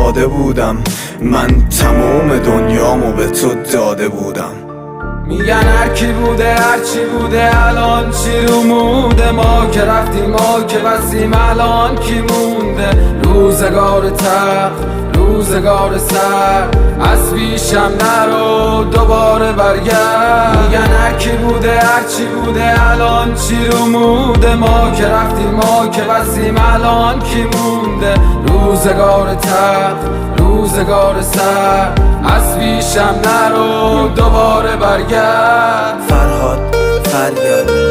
افتاده بودم، من تمام دنیامو به تو داده بودم. میگن هر کی بوده هر چی بوده الان چی رو موده، ما که رفتیم ما که بسیم الان کی مونده. روزگار تق روزگار سر از پیشم نرو دوباره برگرد. میگن هر کی بوده هر چی بوده الان چی رو موده، ما که رفتیم ما که بسیم الان کی مونده. روزگار تق روزگار سر از پیشم نرو دوباره برگرد. فرهاد فریاد